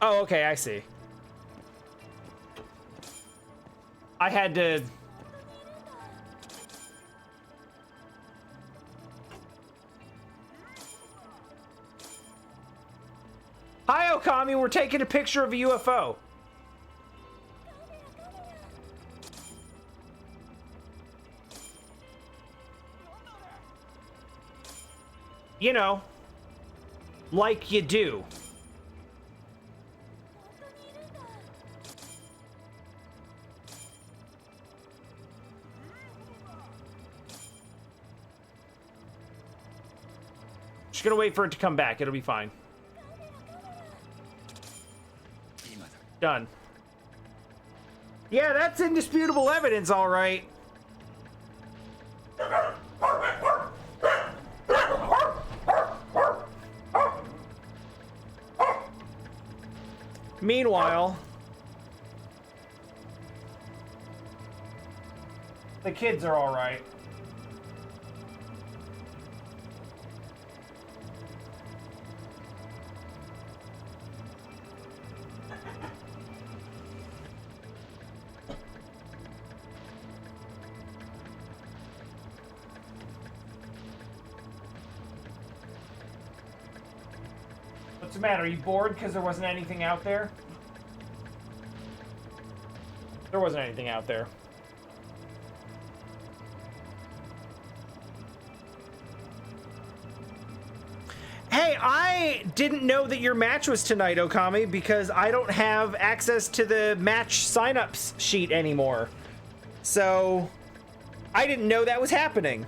Oh, okay, I see. I had to... Hi, Okami, we're taking a picture of a UFO. You know, like you do. Just gonna wait for it to come back. It'll be fine. Done. Yeah, that's indisputable evidence, all right. Meanwhile, the kids are all right. What's the matter? Are you bored because there wasn't anything out there? There wasn't anything out there. Hey, I didn't know that your match was tonight, Okami, because I don't have access to the match signups sheet anymore. So, I didn't know that was happening.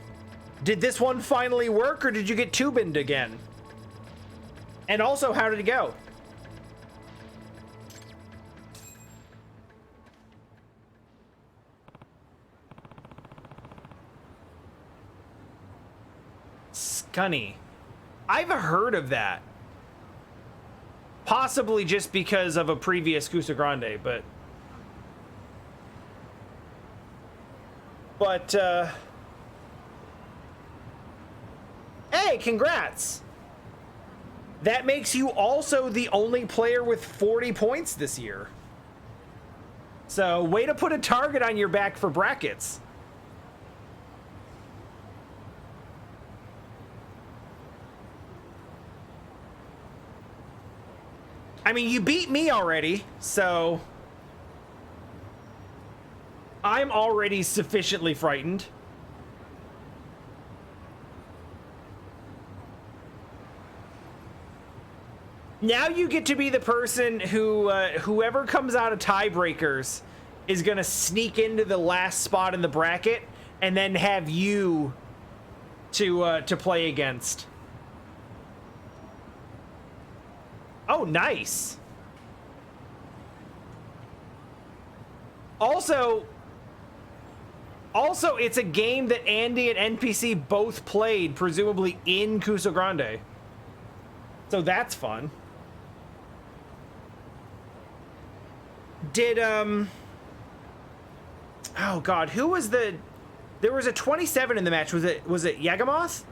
Did this one finally work, or did you get two-binned again? And also, how did it go? Scunny. I've heard of that. Possibly just because of a previous Kusa Grande, but... Hey, congrats! That makes you also the only player with 40 points this year. So, way to put a target on your back for brackets. I mean, you beat me already, so... I'm already sufficiently frightened. Now you get to be the person who, whoever comes out of tiebreakers is gonna sneak into the last spot in the bracket and then have you to play against. Oh, nice. Also, it's a game that Andy and NPC both played, presumably in Kusa Grande. So that's fun. Did, oh god, who was the... There was a 27 in the match. Was it Yagamoth?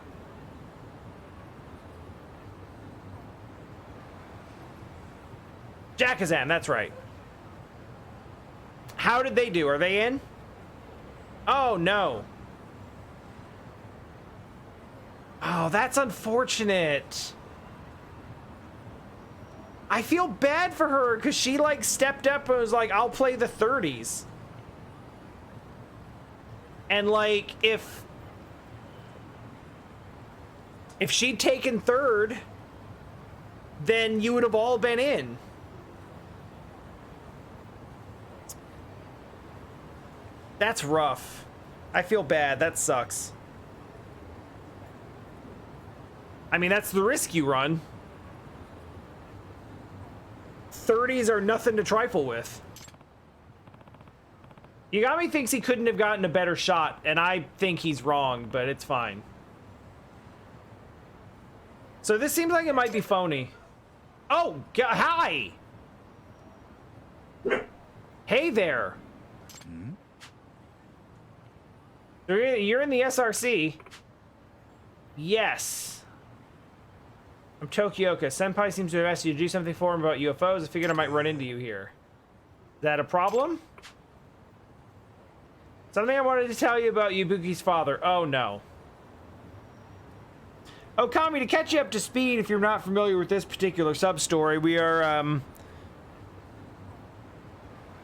Jakazan, that's right. How did they do? Are they in? Oh, no. Oh, that's unfortunate. I feel bad for her because she, like, stepped up and was like, I'll play the 30s. And, like, if she'd taken third, then you would have all been in. That's rough. I feel bad. That sucks. I mean, that's the risk you run. 30s are nothing to trifle with. Yagami thinks he couldn't have gotten a better shot, and I think he's wrong, but it's fine. So this seems like it might be phony. Oh, hi! Hey there. You're in the SRC. Yes. I'm Tokioka. Senpai seems to have asked you to do something for him about UFOs. I figured I might run into you here. Is that a problem? Something I wanted to tell you about Yabuki's father. Oh, no. Oh, Kami, to catch you up to speed, if you're not familiar with this particular sub-story, we are,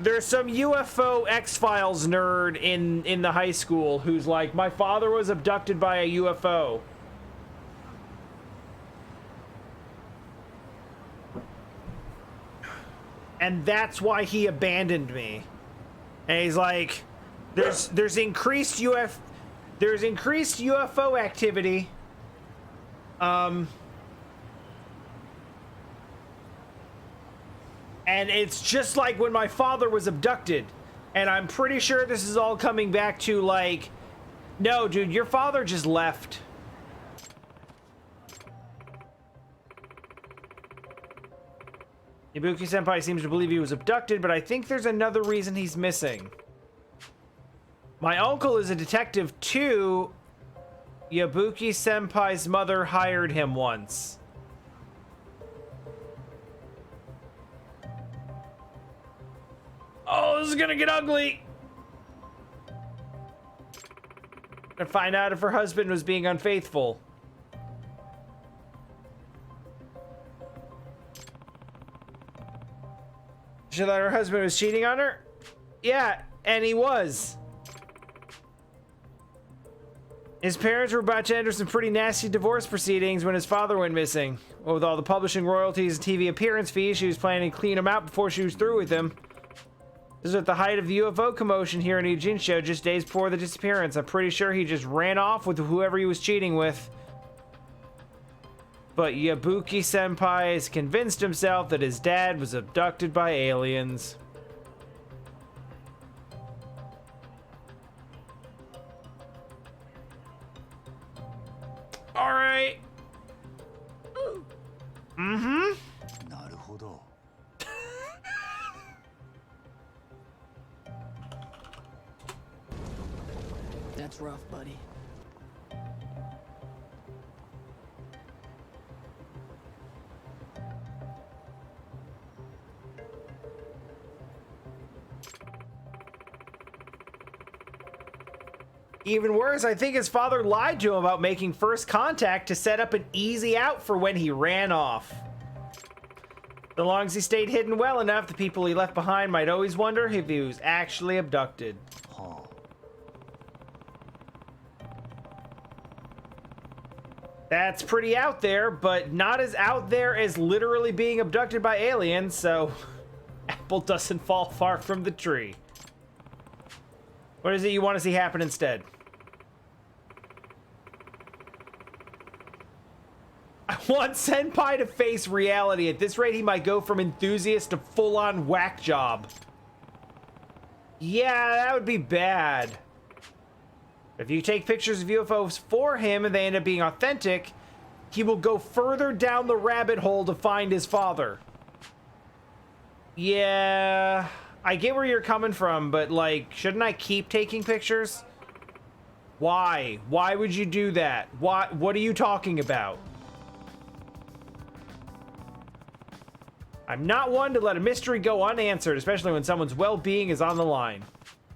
there's some UFO X-Files nerd in the high school who's like, my father was abducted by a UFO. And that's why he abandoned me. And he's like, there's increased UFO activity. And it's just like when my father was abducted. And I'm pretty sure this is all coming back to like, no, dude, your father just left. Ibuki-senpai seems to believe he was abducted, but I think there's another reason he's missing. My uncle is a detective too. Yabuki-senpai's mother hired him once. Oh, this is gonna get ugly. To find out if her husband was being unfaithful. She thought her husband was cheating on her? Yeah, and he was. His parents were about to enter some pretty nasty divorce proceedings when his father went missing. Well, with all the publishing royalties and TV appearance fees, she was planning to clean him out before she was through with him. This was at the height of the UFO commotion here in Ijincho, just days before the disappearance. I'm pretty sure he just ran off with whoever he was cheating with. But Yabuki-senpai has convinced himself that his dad was abducted by aliens. All right. Mm-hmm. That's rough, buddy. Even worse, I think his father lied to him about making first contact to set up an easy out for when he ran off. So long as he stayed hidden well enough, the people he left behind might always wonder if he was actually abducted. That's pretty out there, but not as out there as literally being abducted by aliens, so apple doesn't fall far from the tree. What is it you want to see happen instead? I want Senpai to face reality. At this rate, he might go from enthusiast to full-on whack job. Yeah, that would be bad. If you take pictures of UFOs for him and they end up being authentic, he will go further down the rabbit hole to find his father. Yeah, I get where you're coming from, but like, shouldn't I keep taking pictures? Why? Why would you do that? What are you talking about? I'm not one to let a mystery go unanswered, especially when someone's well-being is on the line.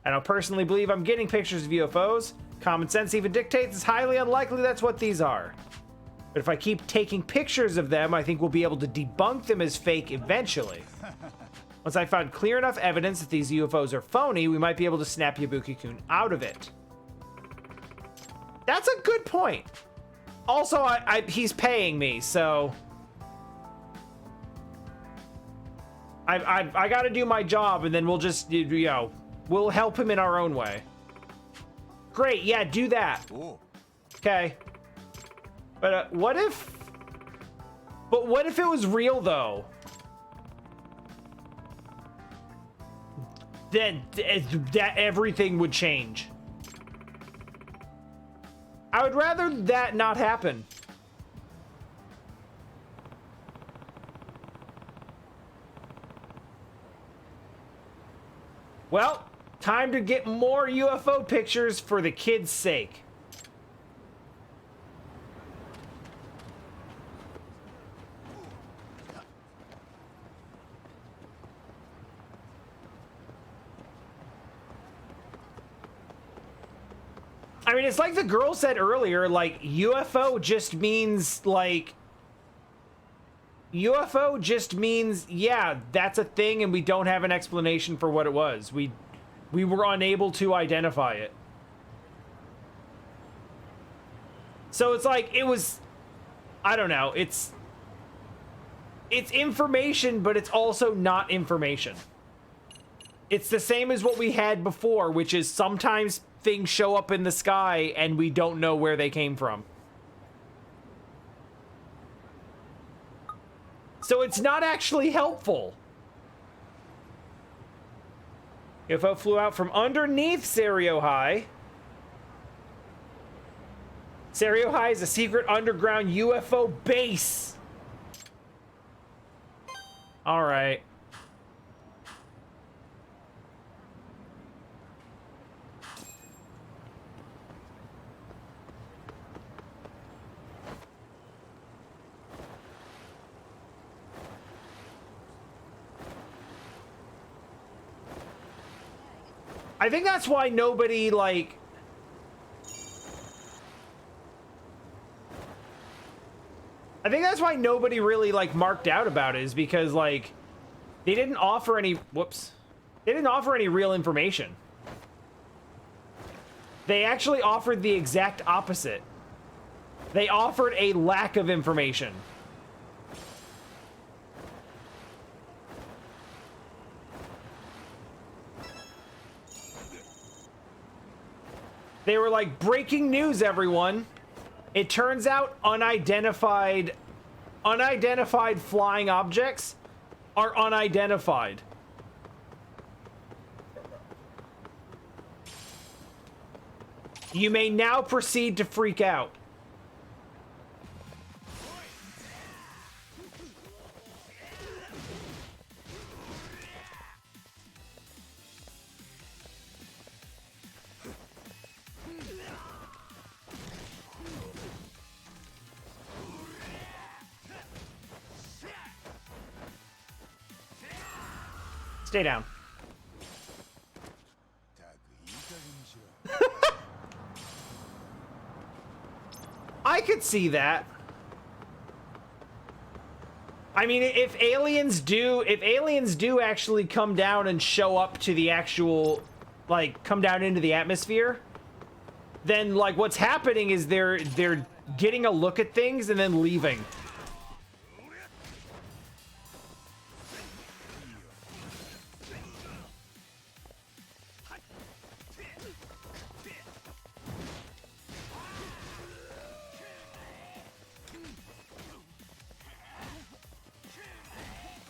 I don't personally believe I'm getting pictures of UFOs. Common sense even dictates it's highly unlikely that's what these are. But if I keep taking pictures of them, I think we'll be able to debunk them as fake eventually. Once I found clear enough evidence that these UFOs are phony, we might be able to snap Yabuki-kun out of it. That's a good point. Also, he's paying me, so... I gotta do my job, and then we'll just, you know, we'll help him in our own way. Great, yeah, do that. Okay. But what if... But what if it was real, though? Then that everything would change. I would rather that not happen. Well, time to get more UFO pictures for the kids' sake. I mean, it's like the girl said earlier, like, UFO just means, like... UFO just means, yeah, that's a thing and we don't have an explanation for what it was. We were unable to identify it. So it's like, it was... I don't know, it's information, but it's also not information. It's the same as what we had before, which is sometimes things show up in the sky and we don't know where they came from. So it's not actually helpful. UFO flew out from underneath Serio High. Serio High is a secret underground UFO base. All right. I think that's why nobody, like... I think that's why nobody really, like, marked out about it, is because, like, they didn't offer any... Whoops. They didn't offer any real information. They actually offered the exact opposite. They offered a lack of information. They were like, breaking news, everyone. It turns out unidentified flying objects are unidentified. You may now proceed to freak out. Stay down. I could see that. I mean, if aliens do actually come down and show up to the actual, like, come down into the atmosphere, then, like, what's happening is they're getting a look at things and then leaving.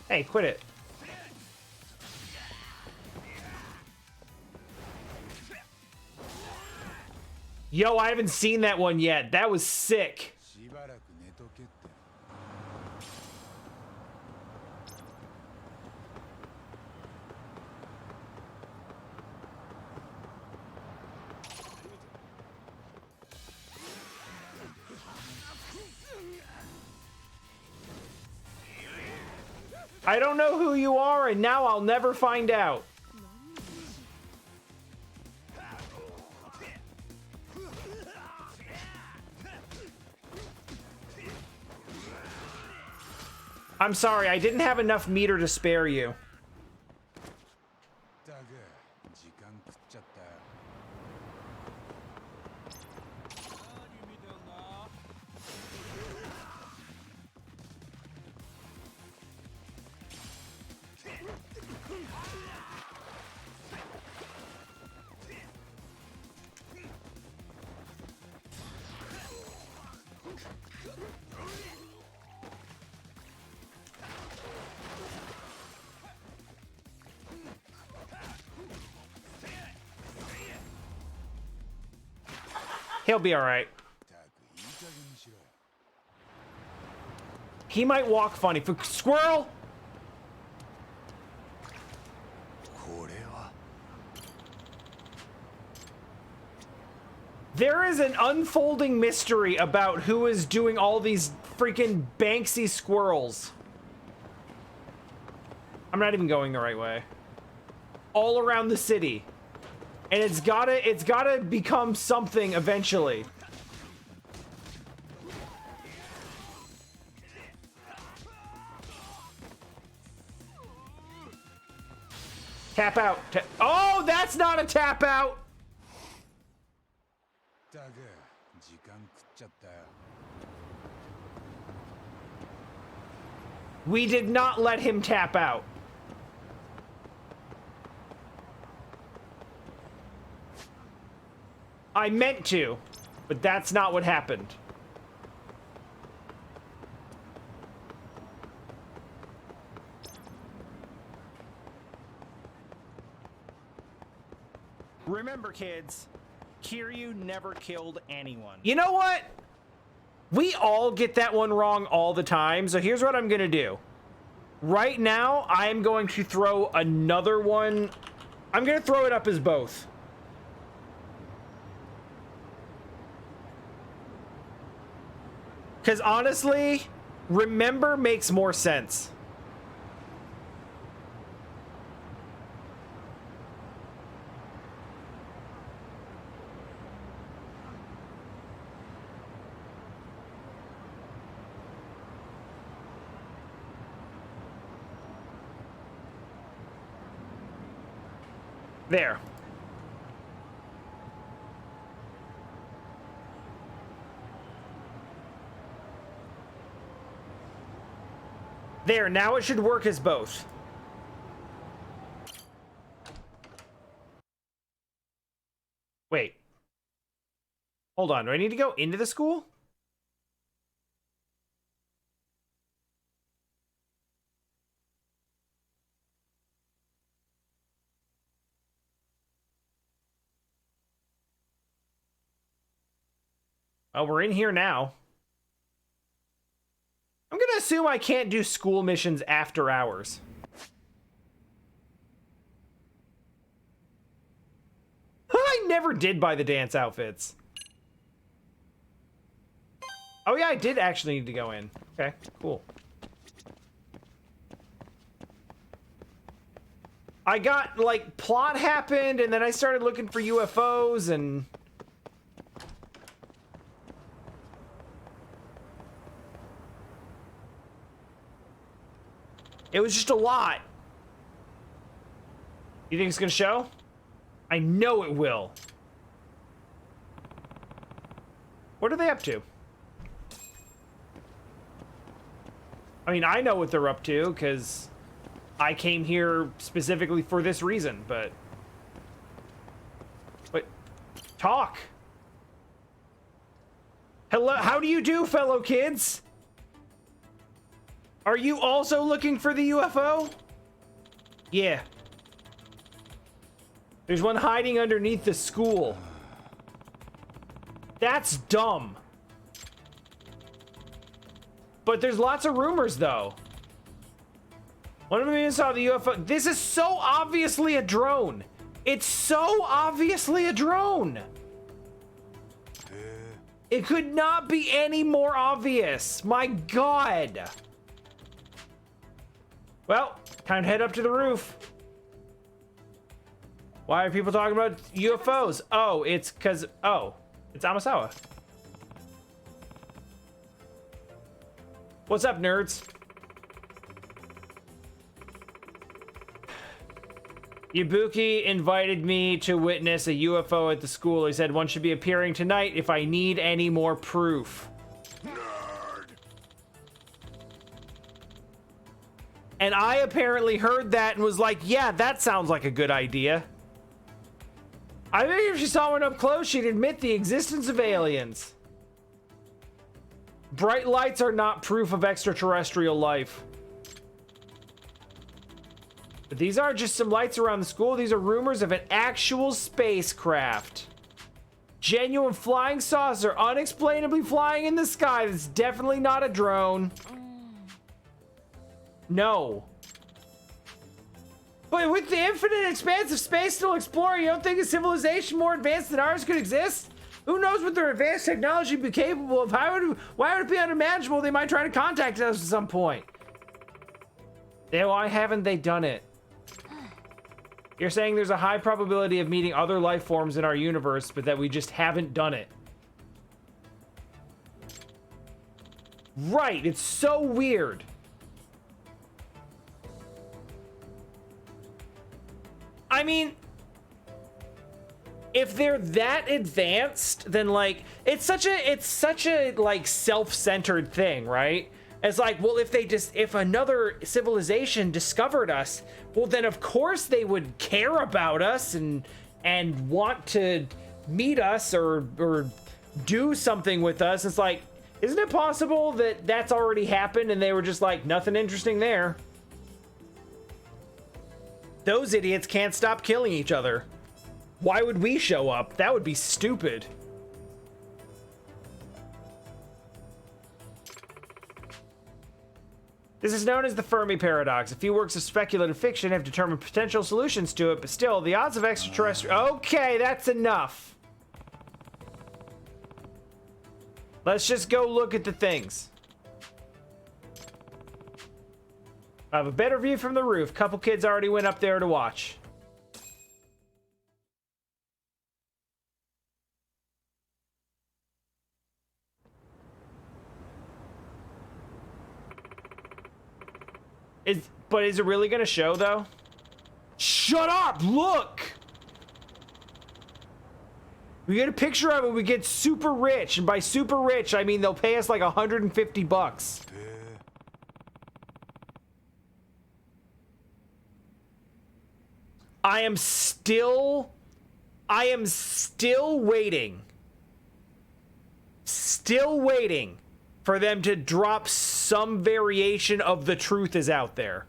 Hey, quit it. Yo, I haven't seen that one yet. That was sick. I don't know who you are, and now I'll never find out. I'm sorry, I didn't have enough meter to spare you. He'll be all right. He might walk funny. For squirrel. There is an unfolding mystery about who is doing all these freaking Banksy squirrels. I'm not even going the right way. All around the city. And it's gotta become something eventually. Tap out. Oh, that's not a tap out. We did not let him tap out. I meant to, but that's not what happened. Remember, kids, Kiryu never killed anyone. You know what? We all get that one wrong all the time, so here's what I'm gonna do. Right now, I am going to throw another one. I'm gonna throw it up as both. Because honestly, remember makes more sense. There. There, now it should work as both. Wait. Hold on, do I need to go into the school? Oh, we're in here now. I'm gonna assume I can't do school missions after hours. I never did buy the dance outfits. Oh yeah, I did actually need to go in. Okay, cool. I got, like, plot happened, and then I started looking for UFOs, and... it was just a lot. You think it's gonna show? I know it will. What are they up to? I mean, I know what they're up to, because I came here specifically for this reason, but... talk! Hello, how do you do, fellow kids? Are you also looking for the UFO? Yeah. There's one hiding underneath the school. That's dumb. But there's lots of rumors, though. One of them even saw the UFO. This is so obviously a drone. It's so obviously a drone. It could not be any more obvious. My God. Well, time to head up to the roof. Why are people talking about UFOs? Oh, it's because... oh, it's Amasawa. What's up, nerds? Ibuki invited me to witness a UFO at the school. He said one should be appearing tonight if I need any more proof. And I apparently heard that and was like, yeah, that sounds like a good idea. I think if she saw one up close, she'd admit the existence of aliens. Bright lights are not proof of extraterrestrial life. But these aren't just some lights around the school. These are rumors of an actual spacecraft. Genuine flying saucer, unexplainably flying in the sky. That's definitely not a drone. No. But with the infinite expanse of space still exploring, you don't think a civilization more advanced than ours could exist? Who knows what their advanced technology would be capable of? Why would it be unimaginable they might try to contact us at some point? Why haven't they done it? You're saying there's a high probability of meeting other life forms in our universe, but that we just haven't done it. Right, it's so weird. I mean, if they're that advanced, then like it's such a like self-centered thing, right? It's like, well, if another civilization discovered us, well, then of course they would care about us and want to meet us or do something with us. It's like, isn't it possible that that's already happened and they were just like, nothing interesting there? Those idiots can't stop killing each other. Why would we show up? That would be stupid. This is known as the Fermi paradox. A few works of speculative fiction have determined potential solutions to it, but still, the odds of extraterrestrial... Okay, that's enough. Let's just go look at the things. I have a better view from the roof. Couple kids already went up there to watch. But is it really gonna show though? Shut up! Look! We get a picture of it, we get super rich, and by super rich, I mean they'll pay us like 150 bucks. I am still waiting. Still waiting for them to drop some variation of the truth is out there.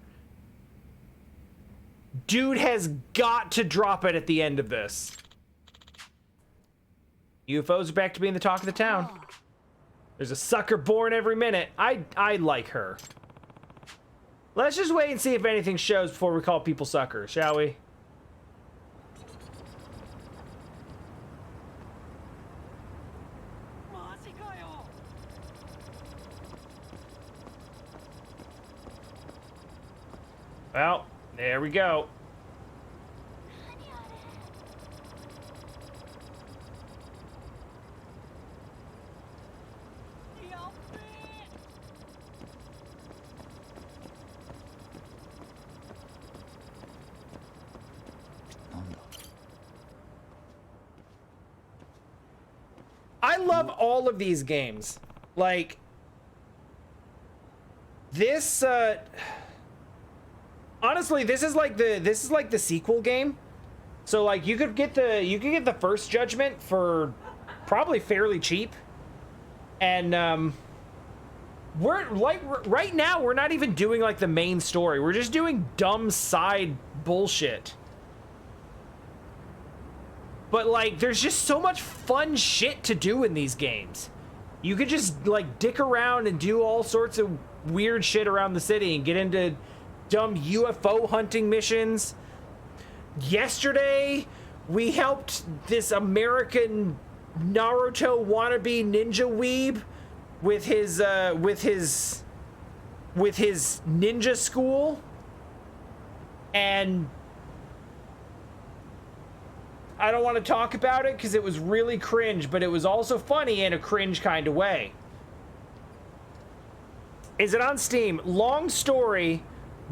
Dude has got to drop it at the end of this. UFOs are back to being the talk of the town. There's a sucker born every minute. I like her. Let's just wait and see if anything shows before we call people suckers, shall we? Well, there we go. I love all of these games. Like this honestly, this is like the sequel game. So like you could get the first Judgment for probably fairly cheap. And we're like right now we're not even doing like the main story. We're just doing dumb side bullshit. But like there's just so much fun shit to do in these games. You could just like dick around and do all sorts of weird shit around the city and get into dumb UFO hunting missions. Yesterday, we helped this American Naruto wannabe ninja weeb with his ninja school, and I don't want to talk about it because it was really cringe, but it was also funny in a cringe kind of way. Is it on Steam? Long story.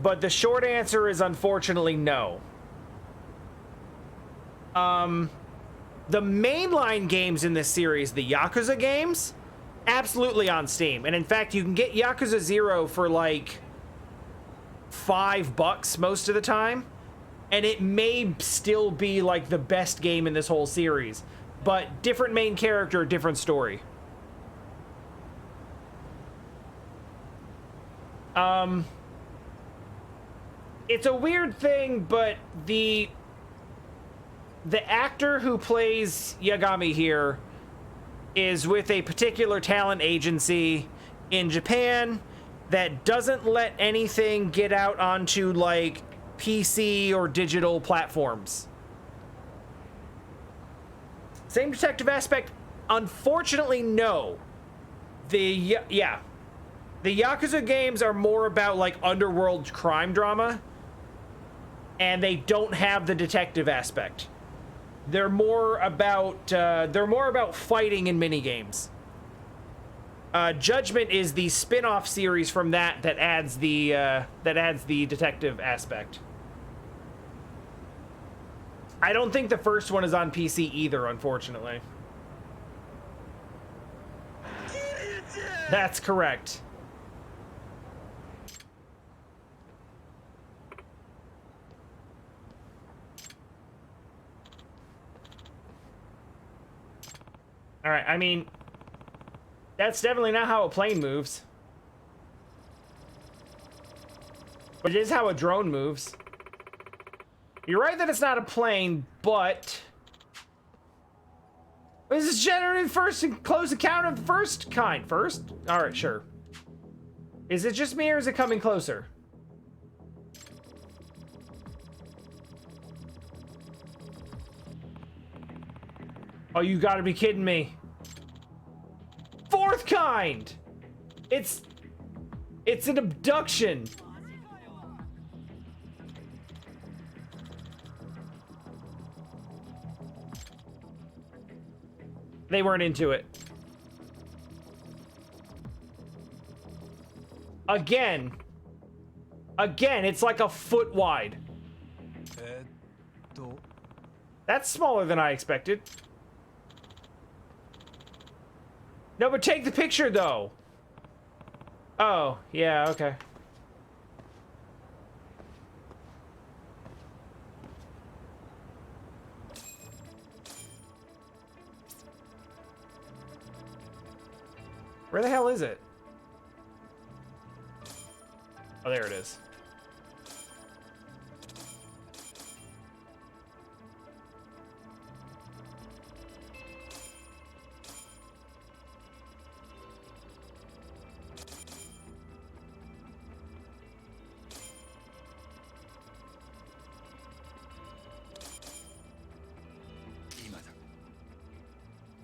But the short answer is unfortunately no. The mainline games in this series, the Yakuza games, absolutely on Steam. And in fact, you can get Yakuza 0 for like $5 most of the time. And it may still be like the best game in this whole series. But different main character, different story. It's a weird thing, but the actor who plays Yagami here is with a particular talent agency in Japan that doesn't let anything get out onto like PC or digital platforms. Same detective aspect? Unfortunately, no. The Yakuza games are more about like underworld crime drama. and they don't have the detective aspect. They're more about fighting in minigames. Judgment is the spin-off series from that adds the detective aspect. I don't think the first one is on PC either, unfortunately. That's correct. All right, I mean, that's definitely not how a plane moves. But it is how a drone moves. You're right that it's not a plane, but... This is generally first and close encounter of the first kind. First? Alright, sure. Is it just me or is it coming closer? Oh, you gotta be kidding me. Fourth kind! It's an abduction. They weren't into it. Again, it's like a foot wide. That's smaller than I expected. No, but take the picture, though. Oh, yeah, okay. Where the hell is it? Oh, there it is.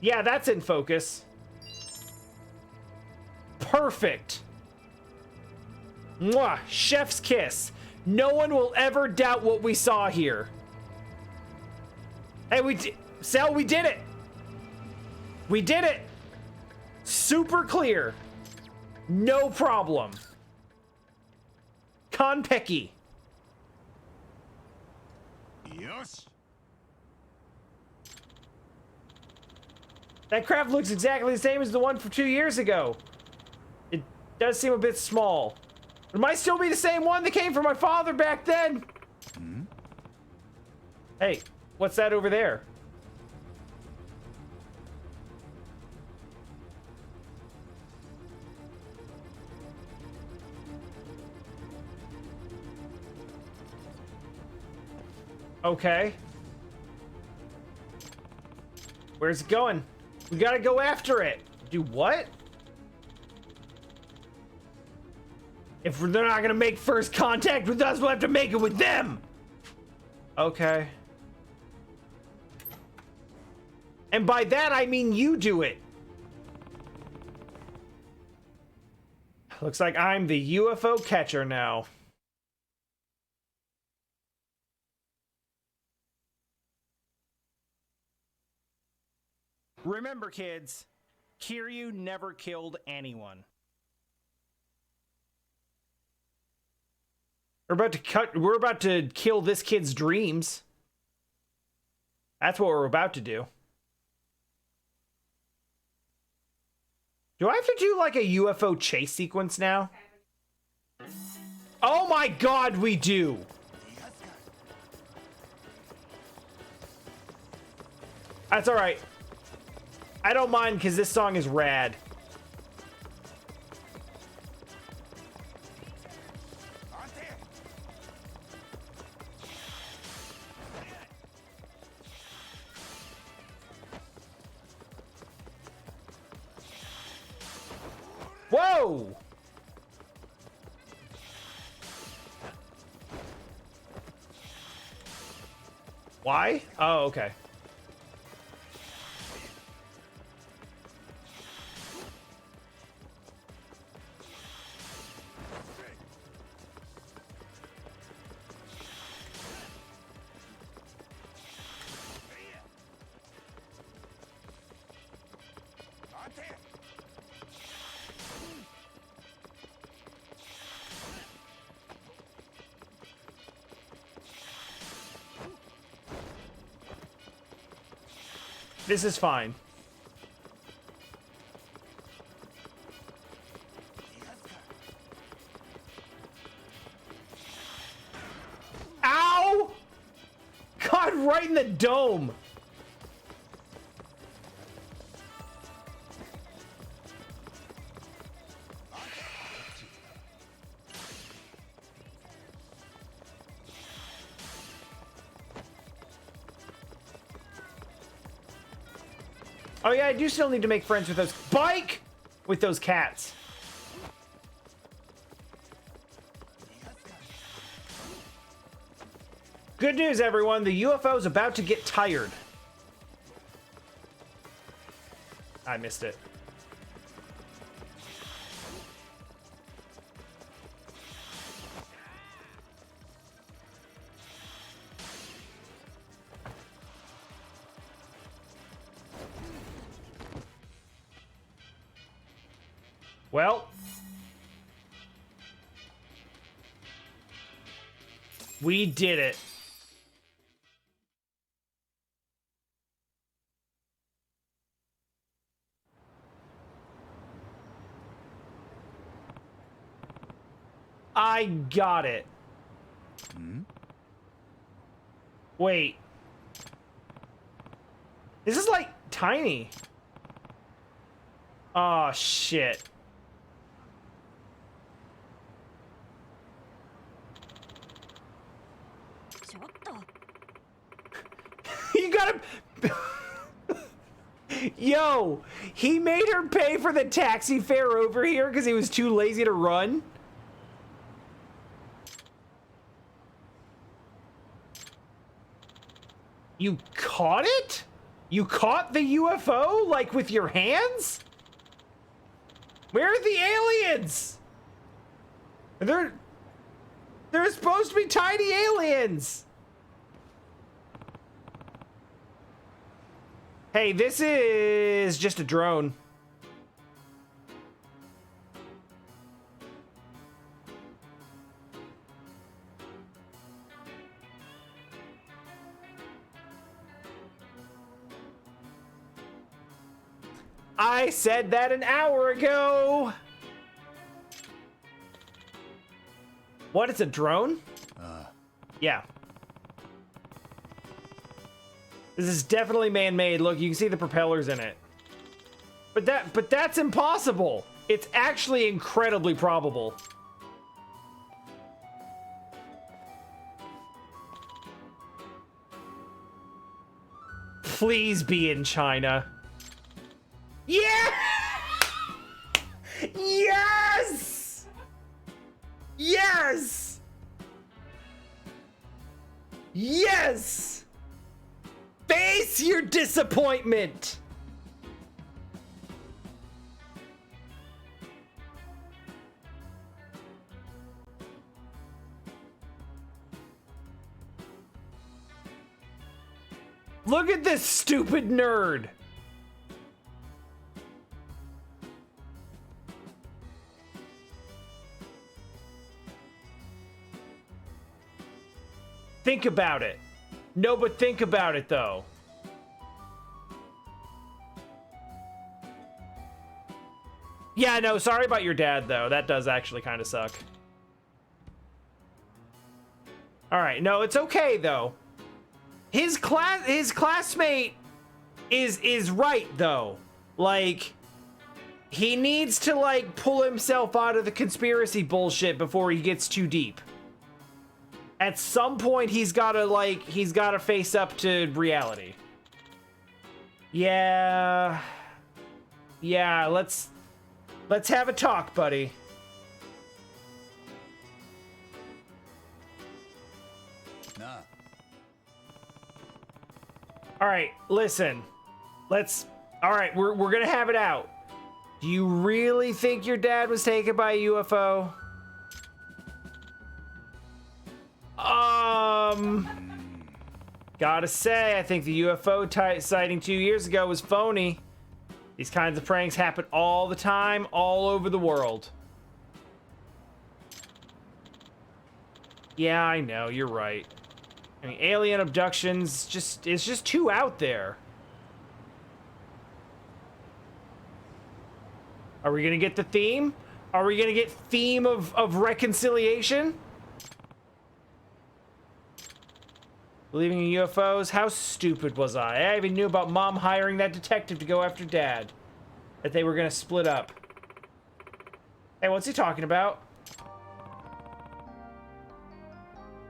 Yeah, that's in focus. Perfect. Mwah, chef's kiss. No one will ever doubt what we saw here. Hey, Cell, we did it. We did it. Super clear. No problem. Konpeki. Yes. That craft looks exactly the same as the one from 2 years ago. It does seem a bit small. It might still be the same one that came from my father back then. Hmm? Hey, what's that over there? Okay. Where's it going? We gotta go after it. Do what? If they're not gonna make first contact with us, we'll have to make it with them. Okay. And by that, I mean you do it. Looks like I'm the UFO catcher now. Remember, kids, Kiryu never killed anyone. We're about to kill this kid's dreams. That's what we're about to do. Do I have to do like a UFO chase sequence now? Oh my god, we do! That's alright. I don't mind because this song is rad. Whoa! Why? Oh, okay. This is fine. Ow! God, right in the dome. Oh yeah, I do still need to make friends with those with those cats. Good news, everyone. The UFO is about to get tired. I missed it. Well, we did it. I got it. Wait. This is like tiny. Oh, shit. You gotta... Yo, he made her pay for the taxi fare over here because he was too lazy to run. You caught it? You caught the UFO, like, with your hands? Where are the aliens? They're supposed to be tiny aliens. Hey, this is just a drone. I said that an hour ago. What? It's a drone? Yeah. This is definitely man-made. Look, you can see the propellers in it. But that's impossible. It's actually incredibly probable. Please be in China. Yeah! Yes! Yes! Yes! Face your disappointment! Look at this stupid nerd! Think about it. No, but think about it, though. Yeah, no, sorry about your dad, though. That does actually kind of suck. All right, no, it's okay, though. His classmate is right, though. Like, he needs to, like, pull himself out of the conspiracy bullshit before he gets too deep. At some point, he's gotta face up to reality. Yeah. Yeah, let's have a talk, buddy. Nah. All right, listen. All right, we're gonna have it out. Do you really think your dad was taken by a UFO? Gotta say, I think the UFO sighting 2 years ago was phony. These kinds of pranks happen all the time, all over the world. Yeah, I know, you're right. I mean, alien abductions, it's just too out there. Are we gonna get the theme? Are we gonna get theme of reconciliation? Believing in UFOs? How stupid was I? I even knew about Mom hiring that detective to go after Dad. That they were gonna split up. Hey, what's he talking about?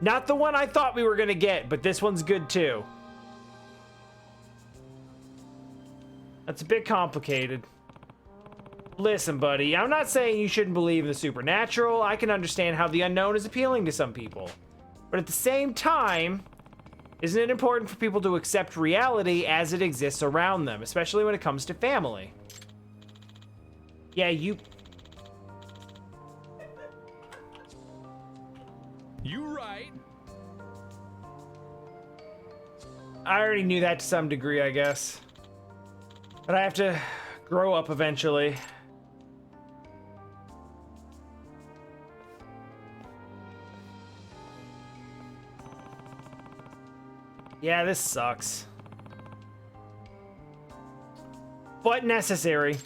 Not the one I thought we were gonna get, but this one's good too. That's a bit complicated. Listen, buddy, I'm not saying you shouldn't believe in the supernatural. I can understand how the unknown is appealing to some people. But at the same time, isn't it important for people to accept reality as it exists around them, especially when it comes to family? Yeah, You right. I already knew that to some degree, I guess. But I have to grow up eventually. Yeah, this sucks. But necessary.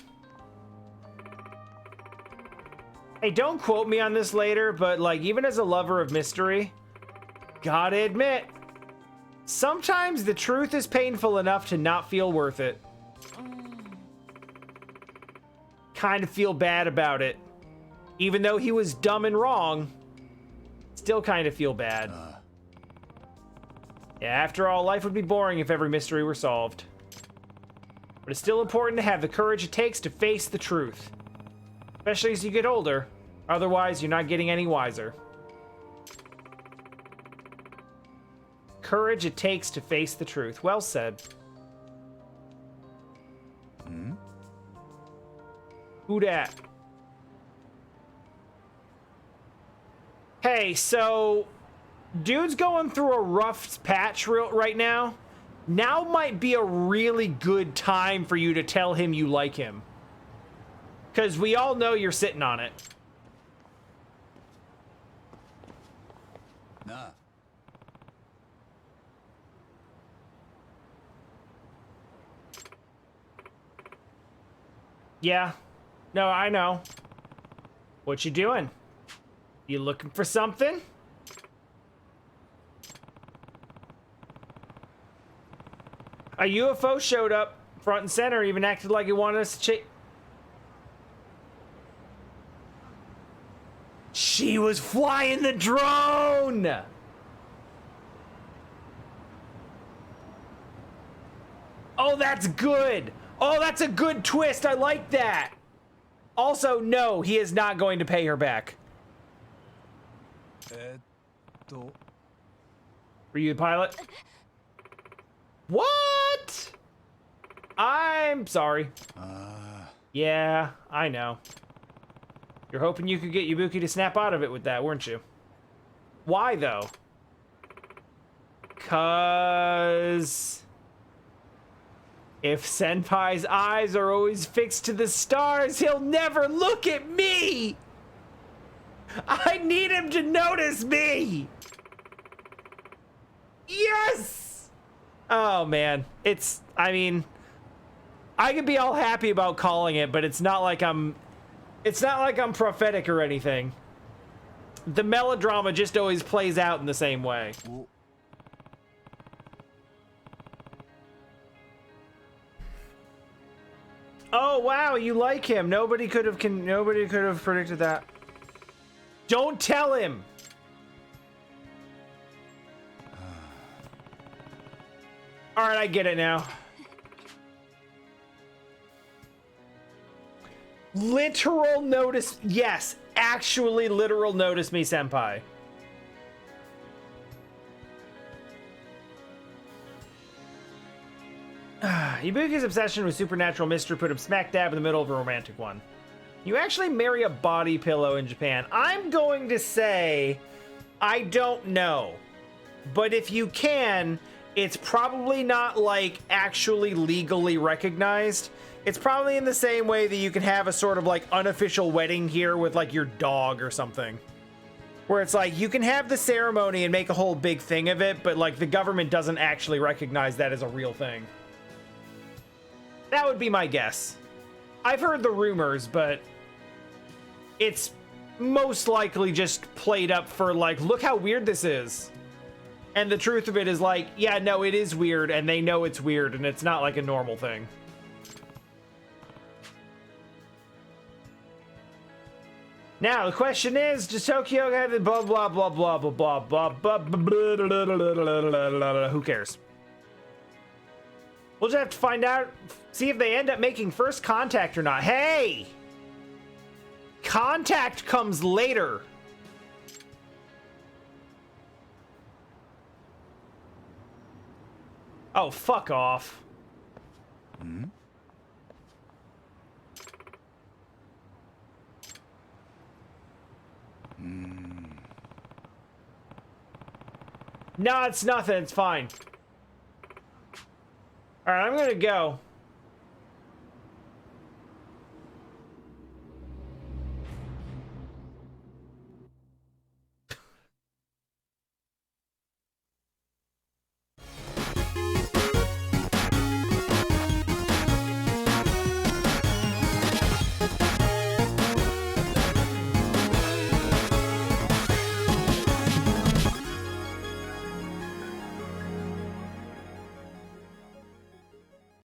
Hey, don't quote me on this later, but like, even as a lover of mystery, gotta admit, sometimes the truth is painful enough to not feel worth it. Kind of feel bad about it. Even though he was dumb and wrong, still kind of feel bad. Yeah, after all, life would be boring if every mystery were solved. But it's still important to have the courage it takes to face the truth. Especially as you get older. Otherwise, you're not getting any wiser. Courage it takes to face the truth. Well said. Who dat? Hey, so dude's going through a rough patch right now. Now might be a really good time for you to tell him you like him. Because we all know you're sitting on it. Nah. Yeah. No, I know. What you doing? You looking for something? A UFO showed up front and center, even acted like he wanted us to chase. She was flying the drone! Oh, that's good! Oh, that's a good twist. I like that. Also, no, he is not going to pay her back. Were you the pilot? What? I'm sorry. Yeah, I know. You're hoping you could get Ibuki to snap out of it with that, weren't you? Why, though? 'Cause if Senpai's eyes are always fixed to the stars, he'll never look at me! I need him to notice me! Yes! Oh, man. I mean, I could be all happy about calling it, but it's not like I'm prophetic or anything. The melodrama just always plays out in the same way. Oh wow, you like him. Nobody could have predicted that. Don't tell him. All right, I get it now. Literal notice. Yes, actually literal notice me, senpai. Ibuki's obsession with supernatural mystery put him smack dab in the middle of a romantic one. You actually marry a body pillow in Japan? I'm going to say I don't know. But if you can, it's probably not like actually legally recognized. It's probably in the same way that you can have a sort of like unofficial wedding here with like your dog or something. Where it's like you can have the ceremony and make a whole big thing of it, but like the government doesn't actually recognize that as a real thing. That would be my guess. I've heard the rumors, but it's most likely just played up for like, look how weird this is. And the truth of it is like, yeah, no, it is weird, and they know it's weird, and it's not like a normal thing. Now, the question is, does Tokyo have the blah, blah, blah, blah, blah, blah, blah, blah, blah, who cares? We'll just have to find out, see if they end up making first contact or not. Hey! Contact comes later. Oh, fuck off. Hmm? No, it's nothing. It's fine. All right, I'm gonna go.